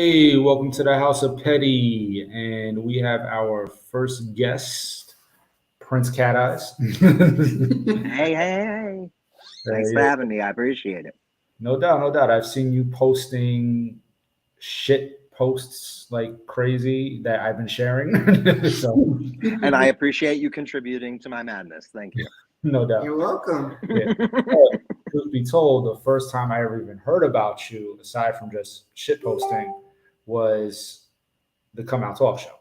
Hey, welcome to the House of Petty, and we have our first guest, Prince Cat Eyes. Hey. Thanks for Yeah, having me. I appreciate it. no doubt, no doubt. I've seen you posting shit posts like crazy that I've been sharing. So, And I appreciate you contributing to my madness. Thank you. no doubt. You're welcome. Yeah. But truth be told, the first time I ever even heard about you, aside from just shit posting, was the Come Out Talk Show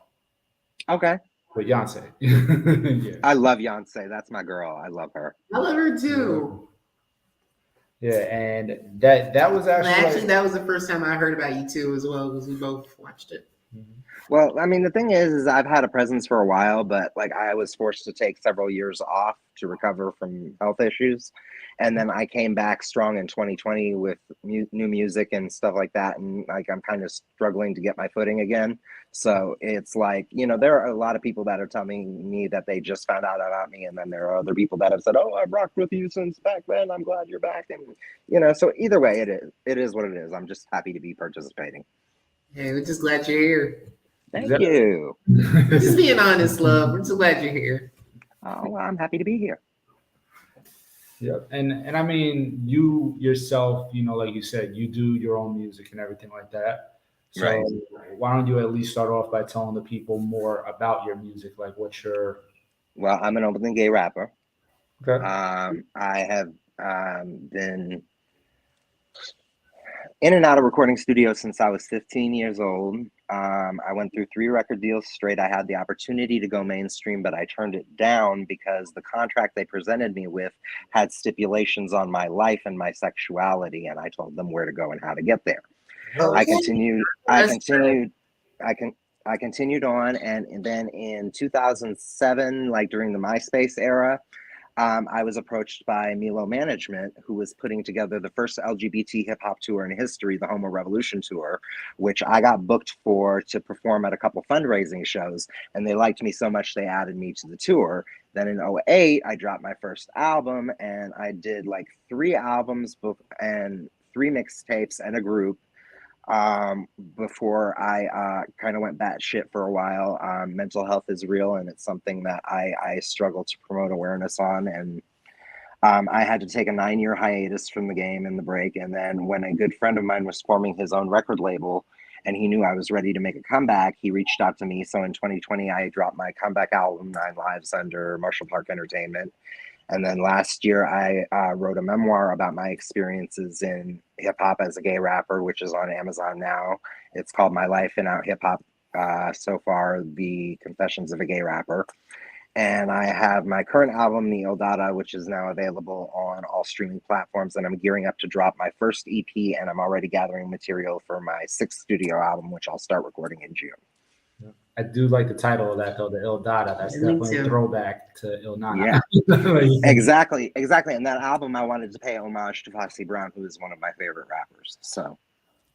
Okay. with Beyonce. Yeah. I love Beyonce. That's my girl. I love her. I love her too. Yeah, and that was And actually, actually, that was the first time I heard about you too, as well, because we both watched it. Well, I mean, the thing is I've had a presence for a while, but like I was forced to take several years off to recover from health issues. And then I came back strong in 2020 with new music and stuff like that. And like I'm kind of struggling to get my footing again. So it's like, there are a lot of people that are telling me that they just found out about me. And then there are other people that have said, oh, I've rocked with you since back then. I'm glad you're back. And, so either way, it is what it is. I'm just happy to be participating. Hey, we're just glad you're here. Thank you. Just being honest, love. We're just glad you're here. Oh, well, I'm happy to be here. Yeah, and I mean, you yourself, like you said, you do your own music and everything like that. So Right. why don't you at least start off by telling the people more about your music, like what's your... Well, I'm an openly gay rapper. Okay. I have been in and out of recording studios since I was 15 years old. I went through 3 record deals straight. I had the opportunity to go mainstream, but I turned it down because the contract they presented me with had stipulations on my life and my sexuality, and I told them where to go and how to get there. I continued on, and then in 2007, like during the MySpace era, I was approached by Milo Management, who was putting together the first LGBT hip hop tour in history, the Homo Revolution Tour, which I got booked for to perform at a couple fundraising shows. And they liked me so much, they added me to the tour. Then in 2008, I dropped my first album, and I did like 3 albums and 3 mixtapes and a group before I kind of went batshit for a while. Mental health is real, and it's something that I struggle to promote awareness on. And I had to take a 9-year hiatus from the game and the break. And then when a good friend of mine was forming his own record label and he knew I was ready to make a comeback, he reached out to me. So in 2020, I dropped my comeback album, 9 Lives, under Marshall Park Entertainment. And then last year, I wrote a memoir about my experiences in hip hop as a gay rapper, which is on Amazon now. It's called My Life in Out Hip Hop. So far, The Confessions of a Gay Rapper. And I have my current album, The Il Dada, which is now available on all streaming platforms. And I'm gearing up to drop my first EP, and I'm already gathering material for my 6th studio album, which I'll start recording in June. I do like the title of that though, the Il Dada. That's definitely a throwback to Il Nana. Yeah, exactly. And that album, I wanted to pay homage to Foxy Brown, who is one of my favorite rappers. So,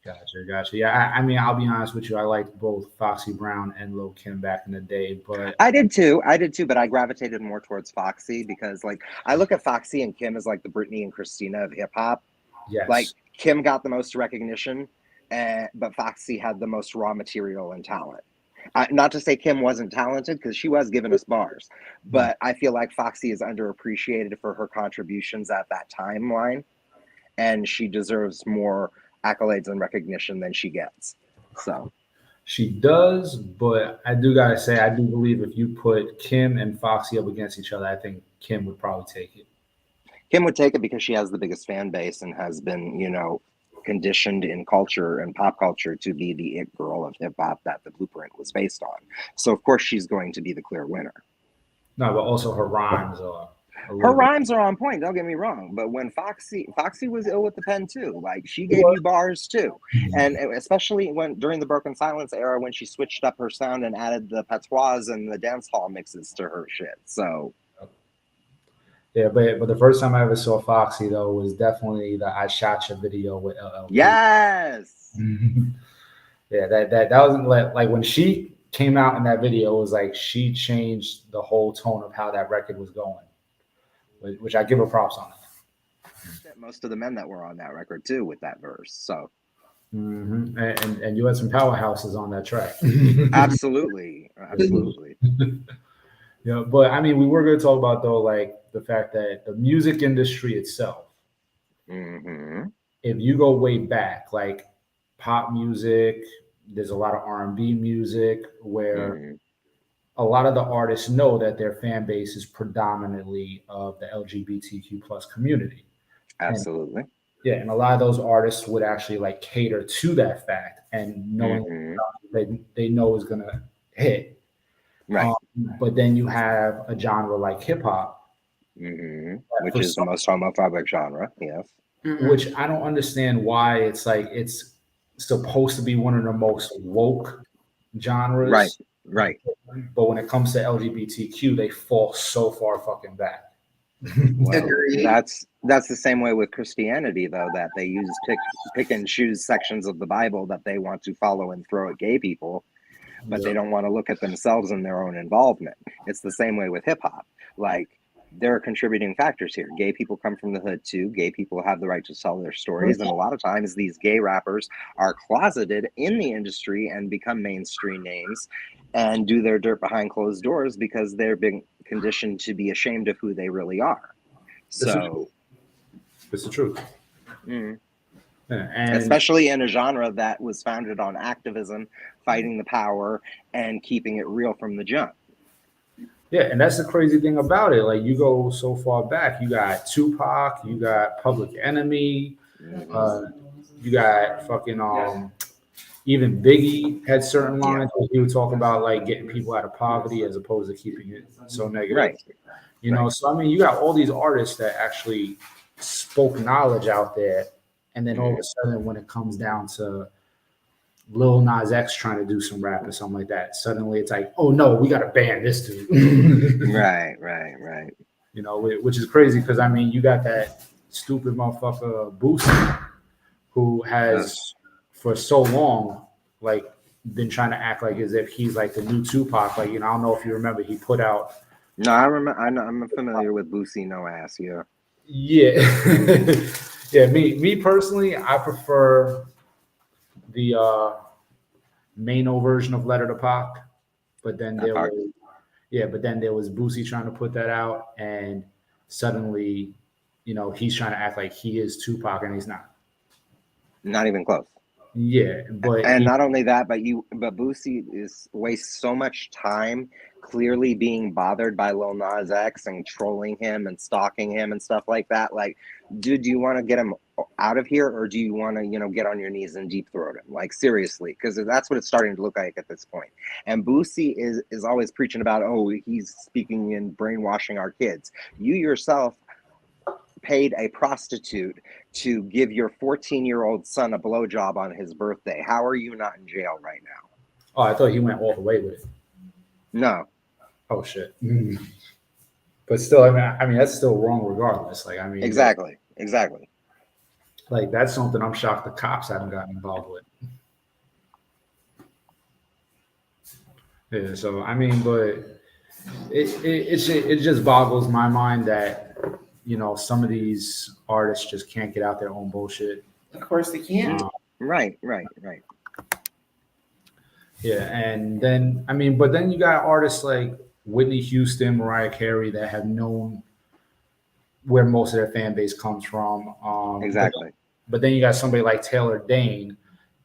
gotcha. Yeah, I mean, I'll be honest with you. I liked both Foxy Brown and Lil Kim back in the day, but I did too. But I gravitated more towards Foxy because, like, I look at Foxy and Kim as like the Britney and Christina of hip hop. yes, Like, Kim got the most recognition, but Foxy had the most raw material and talent. Not to say Kim wasn't talented, because she was giving us bars, but I feel like Foxy is underappreciated for her contributions at that timeline, and she deserves more accolades and recognition than she gets. So she does, but I do gotta say, I do believe if you put Kim and Foxy up against each other, I think Kim would probably take it. Kim would take it because she has the biggest fan base and has been, conditioned in culture and pop culture to be the it girl of hip hop that the Blueprint was based on. So of course she's going to be the clear winner. No, but also her rhymes are. Her rhymes are on point. Don't get me wrong, but when Foxy was ill with the pen too. Like, she gave you bars too, and especially during the Broken Silence era, when she switched up her sound and added the patois and the dance hall mixes to her shit. So. Yeah, but the first time I ever saw Foxy though was definitely the "I Shot Ya" video with LL. Yes. Yeah, that wasn't like when she came out in that video. It was like she changed the whole tone of how that record was going, which I give her props on that. Most of the men that were on that record too with that verse. So. And you had some powerhouses on that track. Absolutely. Absolutely. Yeah, but I mean, we were going to talk about though, like the fact that the music industry itself, Hmm. if you go way back, like pop music, there's a lot of R&B music where Hmm. a lot of the artists know that their fan base is predominantly of the LGBTQ plus community. And Absolutely. yeah, and a lot of those artists would actually like cater to that fact and knowing Hmm. they know is gonna hit. Right. Um, but then you have a genre like hip hop that Which for is the some, most homophobic genre. Yes. Mm-hmm. which I don't understand why it's like it's supposed to be one of the most woke Right. genres, Right. but when it comes to LGBTQ, they fall so far fucking back. Well, Agreed. that's the same way with Christianity, though, that they use pick and choose sections of the Bible that they want to follow and throw at gay people, but Yeah. they don't want to look at themselves and their own involvement. It's the same way with hip hop. Like, there are contributing factors here. Gay people come from the hood too. Gay people have the right to tell their stories. And a lot of times, these gay rappers are closeted in the industry and become mainstream names and do their dirt behind closed doors because they're being conditioned to be ashamed of who they really are. It's the truth. So, It's the truth. mm, Yeah, and especially in a genre that was founded on activism, fighting the power, and keeping it real from the jump. yeah, and that's the crazy thing about it. Like you go so far back, you got Tupac, you got Public Enemy, Hmm. uh, you got fucking even Biggie had certain Yeah, lines where he would talk about like getting people out of poverty as opposed to keeping it so negative. right, You know, right. so I mean, you got all these artists that actually spoke knowledge out there, and then all of Hmm. a sudden, when it comes down to Lil Nas X trying to do some rap or something like that, suddenly it's like, oh no, we got to ban this dude. Right, right, right. You know, which is crazy because I mean, you got that stupid motherfucker Boosie who Ugh. has for so long like been trying to act like as if he's like the new Tupac. Like, you know, I don't know if you remember, he put out No, I remember. I'm familiar with Boosie No Ass. Yeah. yeah. Yeah, me personally, I prefer the Mano version of Letter to Pac, but then That there part. was but then there was Boosie trying to put that out, and suddenly, you know, he's trying to act like he is Tupac, and he's not. Not even close. Yeah, but And he, not only that, but Boosie is wastes so much time clearly being bothered by Lil Nas X and trolling him and stalking him and stuff like that. Like, dude, do you want to get him out of here, or do you want to, get on your knees and deep throat him? Like, seriously, because that's what it's starting to look like at this point. And Boosie is always preaching about, oh, he's speaking and brainwashing our kids. You yourself paid a prostitute to give your 14-year-old son a blowjob on his birthday. How are you not in jail right now? oh, I thought he went all the way with it. No. Oh shit. But still, I mean, that's still wrong regardless. Like, I mean, Exactly. Exactly. like that's something I'm shocked the cops haven't gotten involved with. Yeah, so I mean, but it just boggles my mind that some of these artists just can't get out their own bullshit. Of course they can't. Right, right, right. Yeah, and then I mean, but then you got artists like Whitney Houston, Mariah Carey that have known where most of their fan base comes from. Exactly. But then you got somebody like Taylor Dane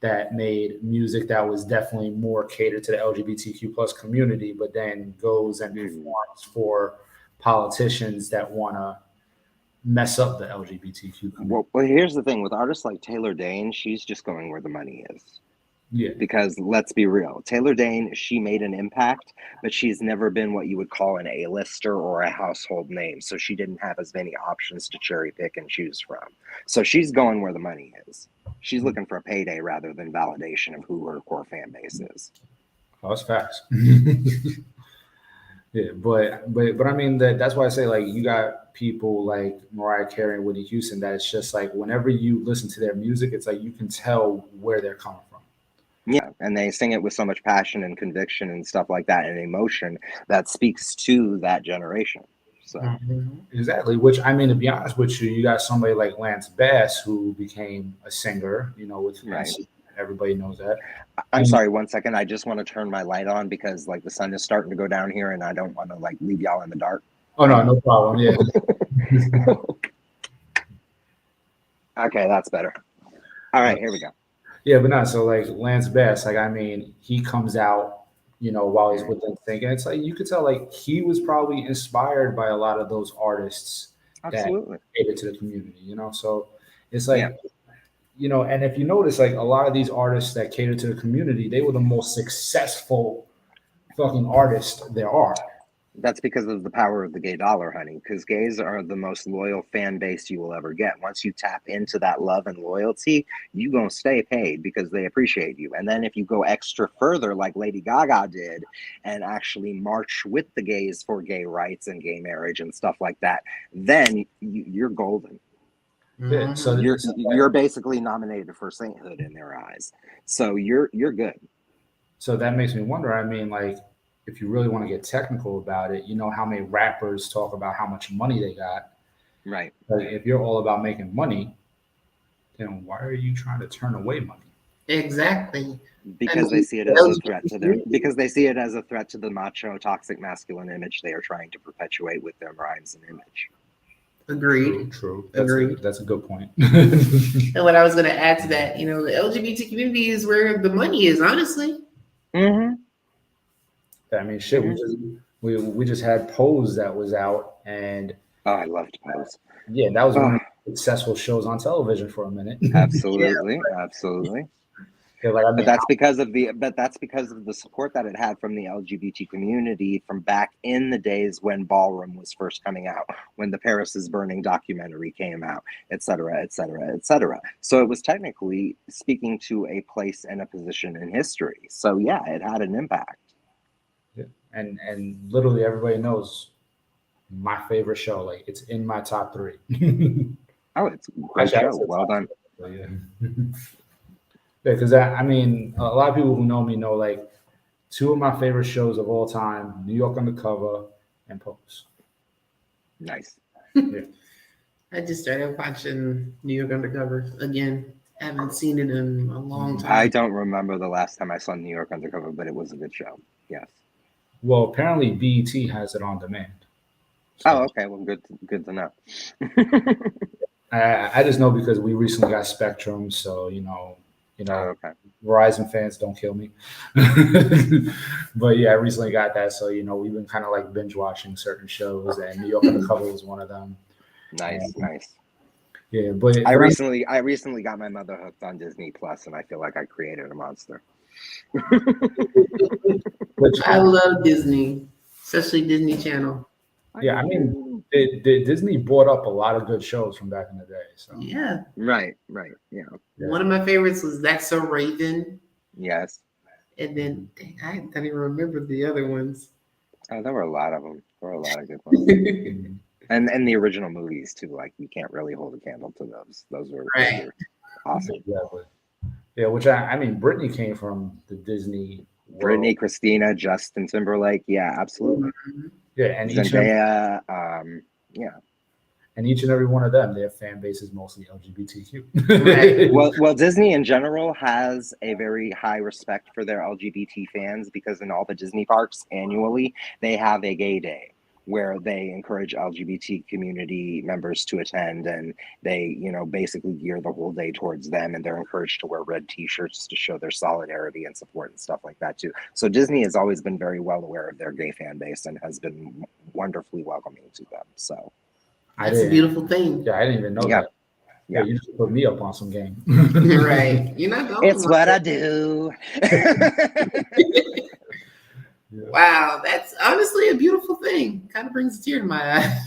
that made music that was definitely more catered to the LGBTQ plus community, but then goes and Mhm. performs for politicians that want to mess up the LGBTQ community. Well, here's the thing with artists like Taylor Dane, she's just going where the money is. Yeah, Because let's be real, Taylor Dane, she made an impact, but she's never been what you would call an A-lister or a household name. So she didn't have as many options to cherry pick and choose from. So she's going where the money is. She's looking for a payday rather than validation of who her core fan base is. oh, that's facts. Yeah, but I mean that's why I say like you got people like Mariah Carey and Whitney Houston that it's just like whenever you listen to their music, it's like you can tell where they're coming from. Yeah, and they sing it with so much passion and conviction and stuff like that and emotion that speaks to that generation. So, Exactly. Which I mean, to be honest with you, you got somebody like Lance Bass who became a singer, with right. Everybody knows that. I'm And sorry, 1 second. I just want to turn my light on because like the sun is starting to go down here, and I don't want to like leave y'all in the dark. oh no, no problem. Yeah. Okay, that's better. All right, here we go. Yeah, but not so like Lance Bass, like I mean, he comes out, while he's with them thinking it's like you could tell like he was probably inspired by a lot of those artists that Absolutely. cater to the community. So it's Yeah. like, and if you notice, like a lot of these artists that cater to the community, they were the most successful fucking artists there are. That's because of the power of the gay dollar, honey. Because gays are the most loyal fan base you will ever get. Once you tap into that love and loyalty, you gonna stay paid because they appreciate you. And then if you go extra further, like Lady Gaga did, and actually march with the gays for gay rights and gay marriage and stuff like that, then you're golden. Yeah, so, You're basically nominated for sainthood in their eyes. So you're good. so that makes me wonder. I mean, like, if you really want to get technical about it, you know how many rappers talk about how much money they got. Right. Like, if you're all about making money, then why are you trying to turn away money? Exactly. Because they see it as a threat to their because they see it as a threat to the macho toxic masculine image they are trying to perpetuate with their rhymes and image. Agreed. True. Agreed. That's a good point. And what I was going to add to that, the LGBT community is where the money is, honestly. Mm-hmm. I mean, shit. We just had Pose that was out, and Oh, I loved Pose. yeah, that was one of the successful shows on television for a minute. Absolutely, absolutely. Yeah, like, I mean, But that's because of the support that it had from the LGBT community from back in the days when Ballroom was first coming out, when the Paris is Burning documentary came out, et cetera, et cetera, et cetera. So it was technically speaking to a place and a position in history. So yeah, it had an impact. yeah. And literally everybody knows my favorite show. Like, it's in my top three. Oh, it's a great Actually, I would show. say Well top done. three, yeah. Yeah, because I mean, a lot of people who know me know like two of my favorite shows of all time: New York Undercover and Pose. Nice. Yeah. I just started watching New York Undercover again. Haven't seen it in a long time. I don't remember the last time I saw New York Undercover, but it was a good show. Yes. Well, apparently BET has it on demand. Oh, So okay. Well, good to know. I just know because we recently got Spectrum, so Oh, okay. Verizon fans don't kill me. But yeah, I recently got that, so we've been kind of like binge watching certain shows, and New York Undercover was one of them. Nice, nice. Yeah, but I recently got my mother hooked on Disney Plus, and I feel like I created a monster. I love Disney, especially Disney Channel. Yeah, I mean, Disney brought up a lot of good shows from back in the day. So Yeah. Right. Yeah. One of my favorites was That's So Raven. Yes. And then I don't even remember the other ones. Oh, there were a lot of them. There were a lot of good ones. And the original movies too. Like you can't really hold a candle to those. Those were awesome. Exactly. Yeah, which I mean, Britney came from the Disney world. Britney, Christina, Justin Timberlake. Yeah, absolutely. Yeah, and Zendaya. Yeah. And each and every one of them, their fan base is mostly LGBTQ. Right. Well, Disney in general has a very high respect for their LGBT fans because in all the Disney parks annually, they have a gay day where they encourage LGBT community members to attend and they, basically gear the whole day towards them and they're encouraged to wear red t-shirts to show their solidarity and support and stuff like that too. So Disney has always been very well aware of their gay fan base and has been wonderfully welcoming to them. So that's a beautiful thing. Yeah, I didn't even know that. Yeah, you just put me up on some game. Right. You're not going. It's what I do. Wow, that's honestly a beautiful thing. Kind of brings a tear to my eye.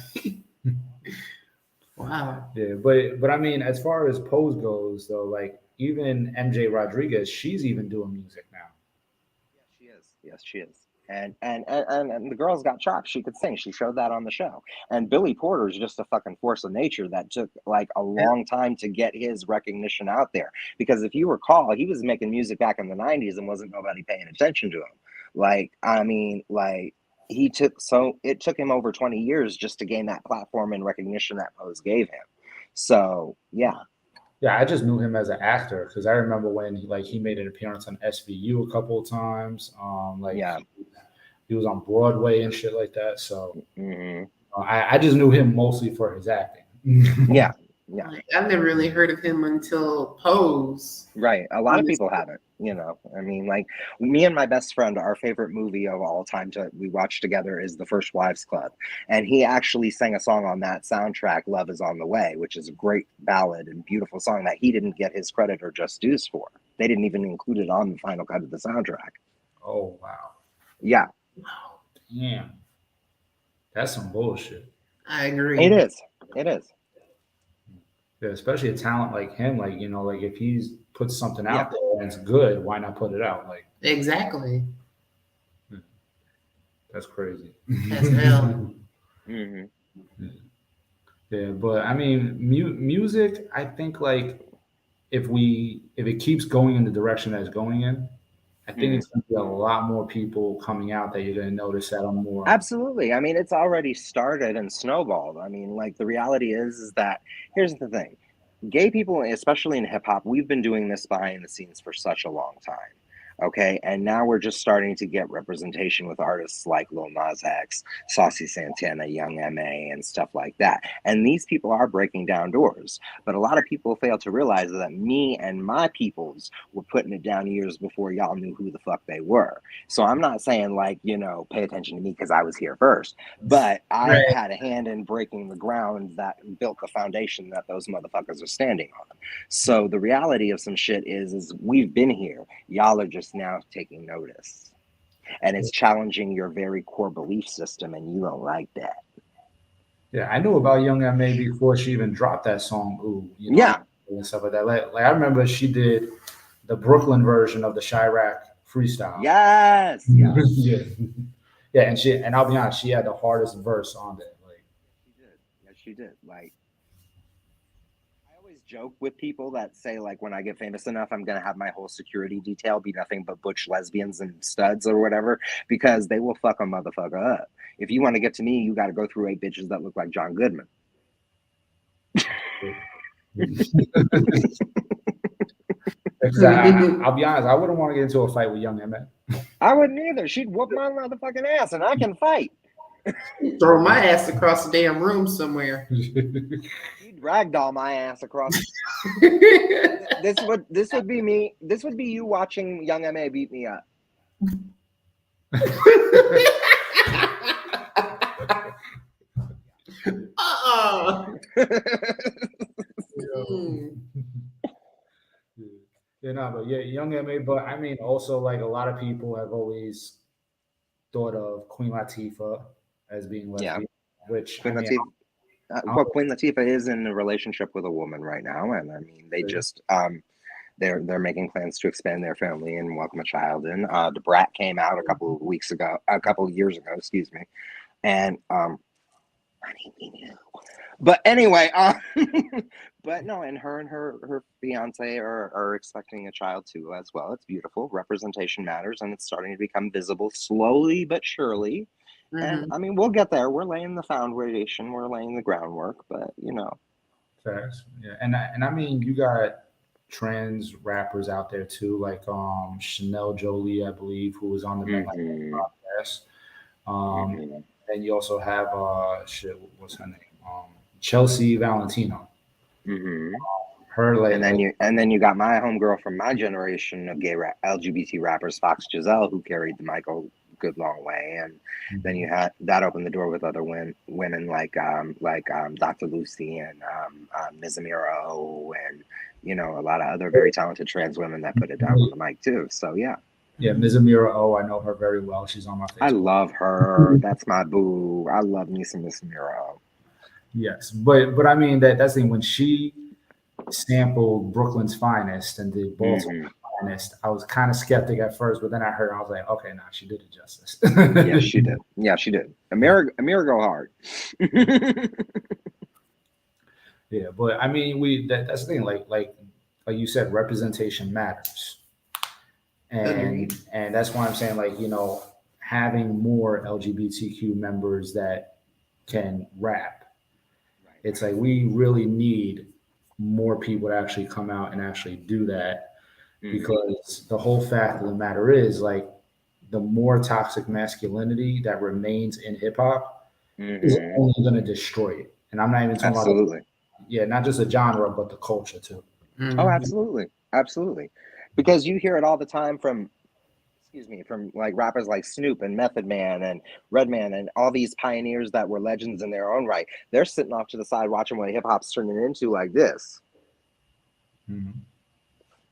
Wow. Yeah, but I mean, as far as Pose goes, though, like even MJ Rodriguez, she's even doing music now. Yeah, she is. Yes, she is. And the girl's got chops. She could sing. She showed that on the show. And Billy Porter is just a fucking force of nature that took like a long time to get his recognition out there. Because if you recall, he was making music back in the 90s and wasn't nobody paying attention to him. Like, I mean, like it took him over 20 years just to gain that platform and recognition that Pose gave him. So yeah. Yeah, I just knew him as an actor because I remember when he made an appearance on SVU a couple of times. Yeah. He was on Broadway and shit like that. So Hmm. I just knew him mostly for his acting. Yeah. Yeah. Like, I've never really heard of him until Pose. Right. A lot of people haven't, you know. I mean, like me and my best friend, our favorite movie of all time we watch together is The First Wives Club. And he actually sang a song on that soundtrack, Love Is on the Way, which is a great ballad and beautiful song that he didn't get his credit or just dues for. They didn't even include it on the final cut of the soundtrack. Oh wow, Yeah, damn, that's some bullshit. I it agree. is. It is. Yeah, especially a talent like him, like if he's put something Yeah. out there and it's good, why not put it out? Like Exactly. that's crazy. As hell. Hmm. Yeah, but I mean, music. I think like if it keeps going in the direction that it's going in, I think Hmm. it's going to be a lot more people coming out that you're going to notice that are more. Absolutely. I mean, it's already started and snowballed. I mean, like the reality is that here's the thing. Gay people, especially in hip hop, we've been doing this behind the scenes for such a long time. Okay. And now we're just starting to get representation with artists like Lil Nas X, Saucy Santana, Young M.A., and stuff like that. And these people are breaking down doors. But a lot of people fail to realize that me and my peoples were putting it down years before y'all knew who the fuck they were. So I'm not saying, like, you know, pay attention to me because I was here first, but I Right. had a hand in breaking the ground that built the foundation that those motherfuckers are standing on. So the reality of some shit is we've been here. Y'all are just now taking notice. And it's challenging your very core belief system, and you don't like that. Yeah, I knew about Young M.A. before she even dropped that song, "Ooh," Yeah. and stuff like that. Like I remember she did the Brooklyn version of the Chirac freestyle. Yes. Yes. Yeah, yeah, and I'll be honest, she had the hardest verse on there. Like, Yes, she did. Yes, she did. Like, I always joke with people that say, like, when I get famous enough, I'm going to have my whole security detail be nothing but butch lesbians and studs or whatever, because they will fuck a motherfucker up. If you want to get to me, you got to go through 8 bitches that look like John Goodman. exactly. I'll be honest, I wouldn't want to get into a fight with Young M.A. I wouldn't either. She'd whoop my motherfucking ass, and I can fight. Throw my ass across the damn room somewhere. She'd ragdoll my ass across. This would be me. This would be you watching Young M.A. beat me up. Uh-uh. Yeah. Mm. Yeah, no, but yeah, Young M.A. But I mean, also like a lot of people have always thought of Queen Latifah as being Yeah, lesbian, which I Queen mean, Latifah. I Well, Queen Latifah is in a relationship with a woman right now, and I mean, they don't, just they're making plans to expand their family and welcome a child in. The Brat came out a couple of years ago, excuse me, and honey, we knew. But anyway, but no, and her fiance are expecting a child too as well. It's beautiful. Representation matters, and it's starting to become visible slowly but surely. And Mhm. I mean, we'll get there. We're laying the foundation. We're laying the groundwork. But you know, facts. Yeah, and I mean, you got trans rappers out there too, like Chanel Jolie, I believe, who was on the Midnight hmm podcast. Um, hmm and you also have shit, what's her name? Chelsea Valentino. hmm Her and then you got my homegirl from my generation of LGBT rappers, Fox Giselle, who carried the mic a good long way, and then you had that opened the door with other women like Dr. Lucy and Ms. Amiro, and you know, a lot of other very talented trans women that put it down on the mic too. So yeah, yeah, Ms. Amira. Oh, I know her very well. She's on my I Facebook. love her. That's my boo. I love me some Ms. Amiro. Yes, but I mean that's the thing. When she sampled Brooklyn's finest and did Baltimore's Hmm. finest, I was kind of skeptic at first, but then I heard, I was like, okay, nah, she did it justice. Yes, she did. Yeah, she did. Amira go hard. Yeah, but I mean, that's the thing. Like you said, representation matters, Agreed. and that's why I'm saying, like, having more LGBTQ members that can rap. Right. It's like we really need more people to actually come out and actually do that. Mhm. Because the whole fact of the matter is, like, the more toxic masculinity that remains in hip hop is Mhm. only going to destroy it. And I'm not even talking about, Absolutely. yeah, not just the genre, but the culture too. Oh, Mhm. absolutely. Absolutely. Because you hear it all the time from, excuse me, from like rappers like Snoop and Method Man and Redman and all these pioneers that were legends in their own right. They're sitting off to the side watching what hip hop's turning into like this. Mhm.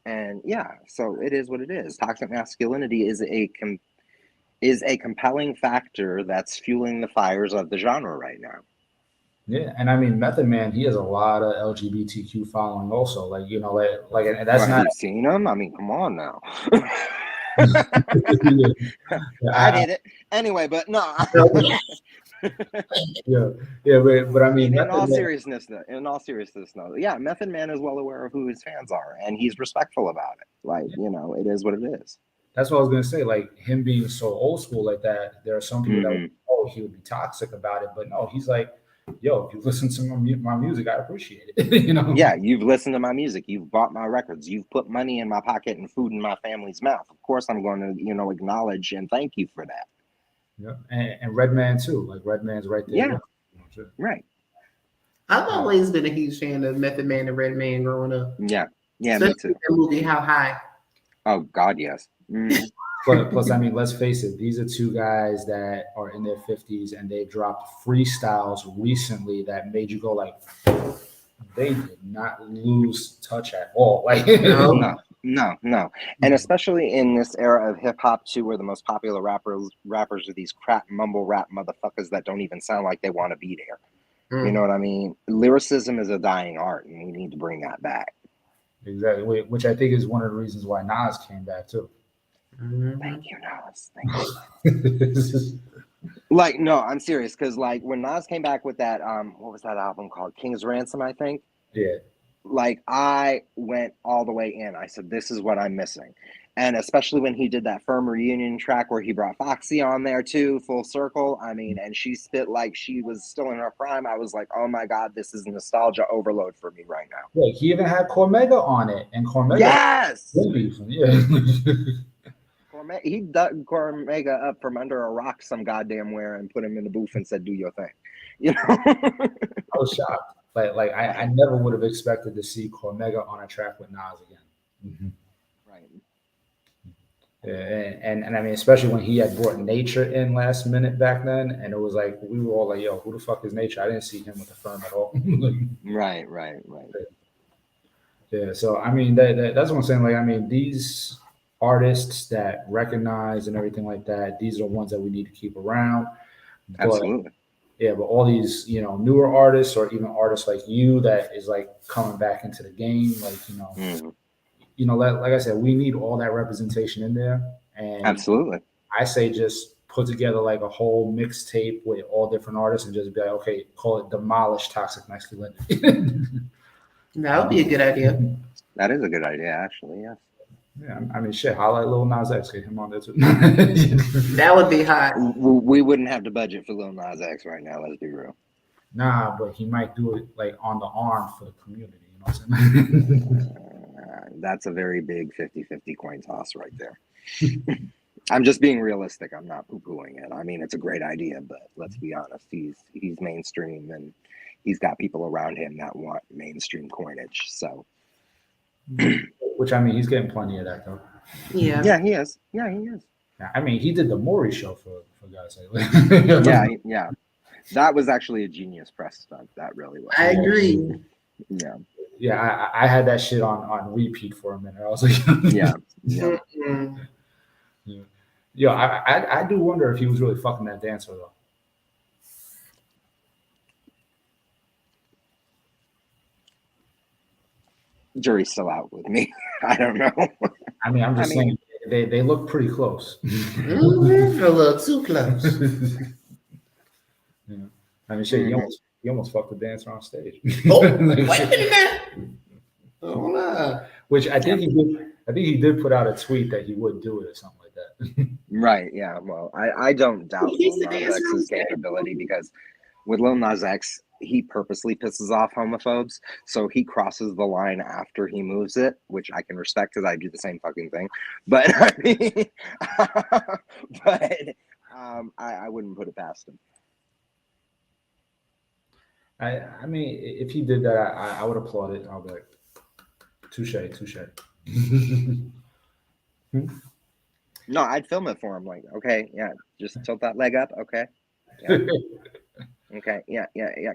And yeah, so it is what it is. Toxic masculinity is a compelling factor that's fueling the fires of the genre right now. Yeah, and I mean Method Man, he has a lot of LGBTQ following also. Like, you know, like, and Well, that's have not. you seen him? I mean, come on now. Yeah, I did it anyway, but no. yeah, yeah, but I mean In Method all Man. seriousness, though, yeah, Method Man is well aware of who his fans are, and he's respectful about it. Like, it is what it is. That's what I was gonna say. Like him being so old school like that, there are some people that would, Hmm. oh, he would be toxic about it, but no, he's like, yo, if you listen to my music, I appreciate it. You know. Yeah, you've listened to my music, you've bought my records, you've put money in my pocket and food in my family's mouth. Of course, I'm going to, acknowledge and thank you for that. Yeah, and Redman too. Like Redman's right there Yeah, with him. right. I've Yeah. always been a huge fan of Method Man and Redman growing up, Yeah, yeah, me especially too. the movie How High. Oh God, yes. Mhm. Plus, I mean, let's face it, these are two guys that are in their 50s and they dropped freestyles recently that made you go like, they did not lose touch at all. Like, No. No, no, no. And especially in this era of hip hop too, where the most popular rappers are these crap mumble rap motherfuckers that don't even sound like they want to be there. You know Mm. what I mean? Lyricism is a dying art, and we need to bring that back. exactly, which I think is one of the reasons why Nas came back too. Thank Mhm. you, Nas. Thank you. Like, no, I'm serious, because like when Nas came back with that, what was that album called? King's Ransom, I think. Yeah, Like I went all the way in. I said, this is what I'm missing. And especially when he did that firm reunion track where he brought Foxy on there too, full circle. I mean, and she spit like she was still in her prime. I was like, oh my God, this is nostalgia overload for me right now. yeah. He even had Cormega on it, and Cormega Yes. beefing. Yeah. He dug Cormega up from under a rock some goddamn where and put him in the booth and said, do your thing. You know? I was shocked. Like I never would have expected to see Cormega on a track with Nas again. Mhm. Right. Yeah, and I mean, especially when he had brought Nature in last minute back then, and it was like we were all like, "Yo, who the fuck is Nature?" I didn't see him with the firm at all. Right, right, right. Yeah, so I mean, that's what I'm saying. Like, I mean, these artists that recognize and everything like that, these are the ones that we need to keep around. But Absolutely. yeah, but all these, newer artists or even artists like you that is like coming back into the game, like Hmm. like I said, we need all that representation in there. And Absolutely. I say just put together like a whole mixtape with all different artists and just be like, okay, call it Demolish Toxic Masculinity. That would be a good idea. That is a good idea, actually. Yes. Yeah, I mean, shit, highlight Lil Nas X, get him on there too. That would be hot. We wouldn't have the budget for Lil Nas X right now. Let's be real. Nah, but he might do it like on the arm for the community. You know what I'm saying? That's a very big 50-50 coin toss right there. I'm just being realistic. I'm not poo-pooing it. I mean, it's a great idea, but let's be honest. He's mainstream, and he's got people around him that want mainstream coinage. So Which I mean, he's getting plenty of that though. Yeah. yeah, he is. Yeah, he is. I mean, he did the Maury show for God's sake. Yeah. That was actually a genius press stunt. That really was. I agree. Yeah. Yeah, I had that shit on repeat for a minute. I was like, Yeah. Mm-mm. yeah. Yo, I do wonder if he was really fucking that dancer though. Jury's still out with me. I don't know. I mean, I'm just I mean- saying they look pretty close. Mhm. A little too close. Yeah. I mean, shit, Mhm. you almost fucked the dancer on stage. Oh, wait a minute now. Hold on. Which I think he did. I think he did put out a tweet that he would do it or something like that. Right. Yeah. Well, I don't doubt He's Lil the Nas dancer on X's stage. capability because with Lil Nas X, he purposely pisses off homophobes, so he crosses the line after he moves it, which I can respect because I do the same fucking thing. But I mean, I wouldn't put it past him. I mean, if he did that, I would applaud it. I'll be like, touche. No, I'd film it for him. Like, okay, yeah, just tilt that leg up. Okay, yeah. Okay, yeah.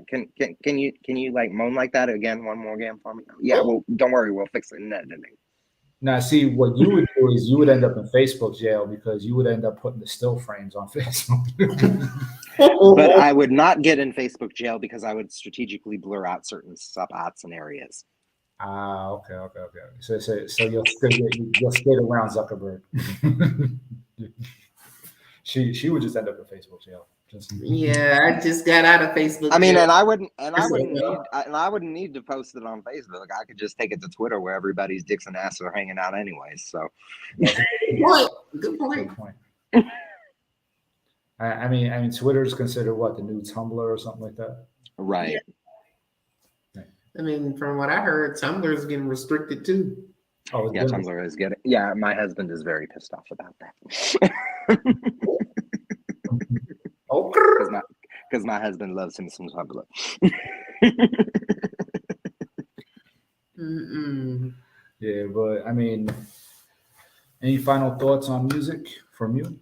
Can you like moan like that again, one more again for me? Yeah, well, don't worry, we'll fix it in editing. Now, see, what you would do is you would end up in Facebook jail because you would end up putting the still frames on Facebook. But I would not get in Facebook jail because I would strategically blur out certain spots and areas. Okay. So you'll stay around Zuckerberg. She would just end up in Facebook jail. Yeah, I just got out of Facebook. I mean, jail. and I wouldn't need to post it on Facebook. I could just take it to Twitter where everybody's dicks and ass are hanging out anyways. So, Good point. I mean, Twitter is considered what, the new Tumblr or something like that, right? I mean, from what I heard, Tumblr is getting restricted too. Oh, yeah, Tumblr is getting. Yeah, my husband is very pissed off about that. Because my husband loves him some Tumblr. Yeah, but I mean, any final thoughts on music from you?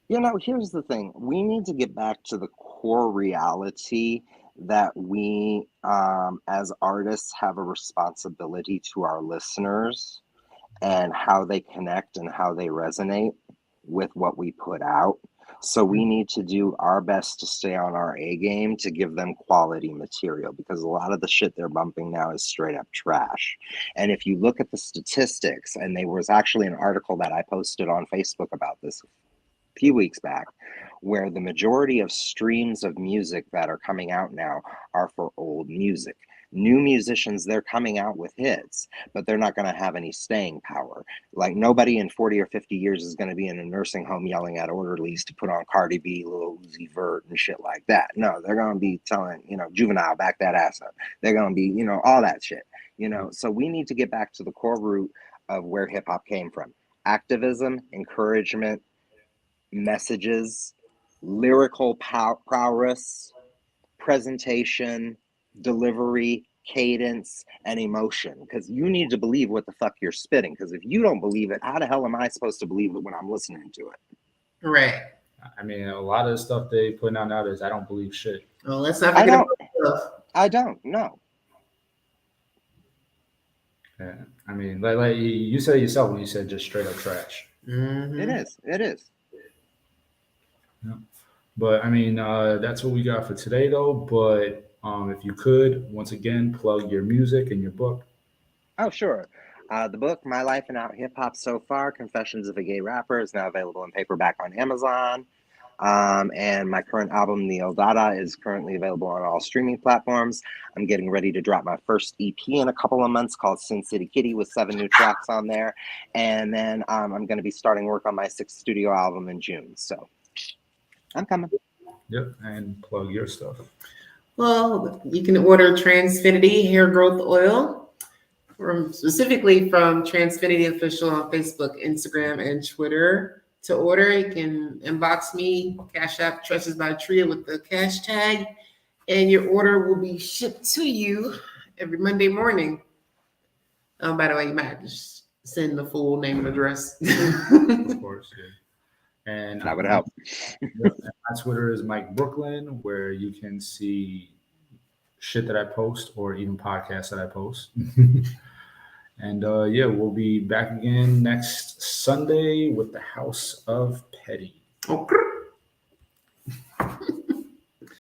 You know, here's the thing. We need to get back to the core reality that we, as artists, have a responsibility to our listeners and how they connect and how they resonate with what we put out. So we need to do our best to stay on our A game to give them quality material, because a lot of the shit they're bumping now is straight up trash. And if you look at the statistics, and there was actually an article that I posted on Facebook about this a few weeks back, where the majority of streams of music that are coming out now are for old music. New musicians, they're coming out with hits, but they're not going to have any staying power. Like, nobody in 40 or 50 years is going to be in a nursing home yelling at orderlies to put on Cardi B, Lil Uzi Vert, and shit like that. No, they're going to be telling, Juvenile, back that ass up. They're going to be, all that shit. So we need to get back to the core root of where hip hop came from. Activism, encouragement, messages, lyrical prowess, presentation, delivery, cadence, and emotion. Because you need to believe what the fuck you're spitting. Because if you don't believe it, how the hell am I supposed to believe it when I'm listening to it? Right. I mean, a lot of the stuff they put out nowadays, I don't believe shit. Well, let's not forget about stuff. I don't know. Yeah, I mean, like you said it yourself when you said just straight up trash. Mm-hmm. It is. Yeah. But I mean, that's what we got for today, though. But if you could, once again, plug your music and your book. Oh, sure. The book, My Life and Out Hip Hop So Far, Confessions of a Gay Rapper, is now available in paperback on Amazon. And my current album, The Eldada, is currently available on all streaming platforms. I'm getting ready to drop my first EP in a couple of months called Sin City Kitty with 7 new tracks on there. And then I'm going to be starting work on my 6th studio album in June. So I'm coming. Yep, and plug your stuff. Well, you can order Transfinity hair growth oil specifically from Transfinity Official on Facebook, Instagram, and Twitter. To order, you can inbox me, Cash App Tresses by Tria with the cash tag, and your order will be shipped to you every Monday morning. By the way, you might just send the full name and address. Of course, yeah. And that would help. My Twitter is Mike Brooklyn, where you can see shit that I post or even podcasts that I post. And yeah, we'll be back again next Sunday with the House of Petty. Okay.